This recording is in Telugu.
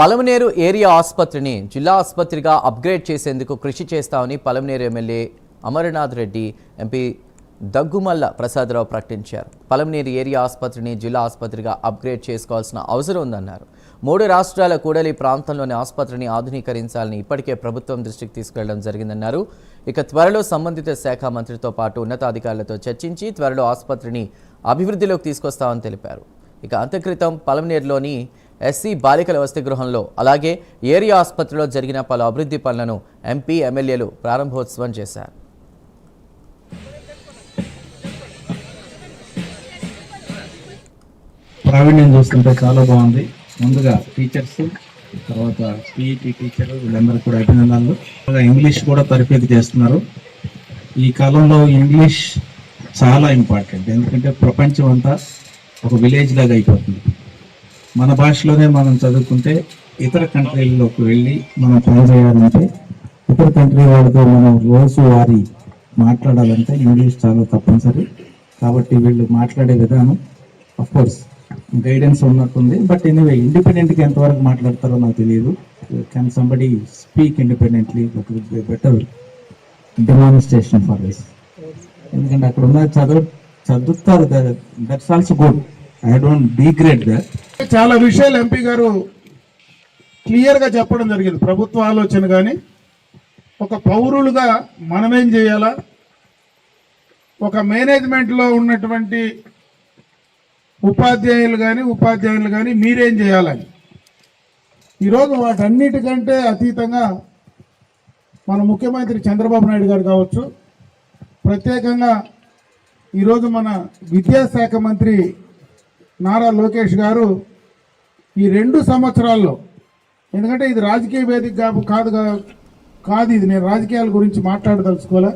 పలమనేరు ఏరియా ఆసుపత్రిని జిల్లా ఆసుపత్రిగా అప్గ్రేడ్ చేసేందుకు కృషి చేస్తామని పలమనేరు ఎమ్మెల్యే అమర్నాథ్ రెడ్డి ఎంపీ దగ్గుమల్ల ప్రసాదరావు ప్రకటించారు. పలమనేరు ఏరియా ఆసుపత్రిని జిల్లా ఆసుపత్రిగా అప్గ్రేడ్ చేసుకోవాల్సిన అవసరం ఉందన్నారు. 3 రాష్ట్రాల కూడలి ప్రాంతంలోని ఆసుపత్రిని ఆధునీకరించాలని ఇప్పటికే ప్రభుత్వం దృష్టికి తీసుకెళ్లడం జరిగిందన్నారు. ఇక త్వరలో సంబంధిత శాఖ మంత్రితో పాటు ఉన్నతాధికారులతో చర్చించి త్వరలో ఆసుపత్రిని అభివృద్ధిలోకి తీసుకొస్తామని తెలిపారు. ఇక అంతక్రితం పలమనేరులోని ఎస్సీ బాలికల వసతి గృహంలో అలాగే ఏరియా ఆసుపత్రిలో జరిగిన పలు అభివృద్ధి పనులను ఎంపీ ఎమ్మెల్యేలు ప్రారంభోత్సవం చేశారు. ప్రావీణ్యం చూస్తుంటే చాలా బాగుంది. ముందుగా టీచర్స్, తర్వాత పీఈటీ టీచర్ వీళ్ళందరూ కూడా అభినందనలు. ఇంగ్లీష్ కూడా తరఫేది చేస్తున్నారు. ఈ కాలంలో ఇంగ్లీష్ చాలా ఇంపార్టెంట్, ఎందుకంటే ప్రపంచం అంతా ఒక విలేజ్ లాగా అయిపోతుంది. మన భాషలోనే మనం చదువుకుంటే ఇతర కంట్రీల్లోకి వెళ్ళి మనం పని చేయాలంటే, ఇతర కంట్రీ వాళ్ళతో మనం రోజువారీ మాట్లాడాలంటే ఇంగ్లీష్ చాలా తప్పనిసరి. కాబట్టి వీళ్ళు మాట్లాడే విధానం అఫ్కోర్స్ గైడెన్స్ ఉన్నట్టుంది. బట్ ఎనీవే ఇండిపెండెంట్గా ఎంతవరకు మాట్లాడతారో నాకు తెలియదు. Can somebody speak independently, that will be better demonstration for this. ఎందుకంటే అక్కడ ఉన్న చదువుతారు, that's also good. I don't degrade that. చాలా విషయాలు ఎంపీ గారు క్లియర్గా చెప్పడం జరిగింది. ప్రభుత్వ ఆలోచన కానీ ఒక పౌరులుగా మనమేం చేయాలా, ఒక మేనేజ్మెంట్లో ఉన్నటువంటి ఉపాధ్యాయులు కానీ మీరేం చేయాలని. ఈరోజు వాటన్నిటికంటే అతీతంగా మన ముఖ్యమంత్రి చంద్రబాబు నాయుడు గారు కావచ్చు, ప్రత్యేకంగా ఈరోజు మన విద్యాశాఖ మంత్రి నారా లోకేష్ గారు ఈ 2 సంవత్సరాల్లో, ఎందుకంటే ఇది రాజకీయ వేదిక కాదు, ఇది నేను రాజకీయాల గురించి మాట్లాడదలుచుకోలే,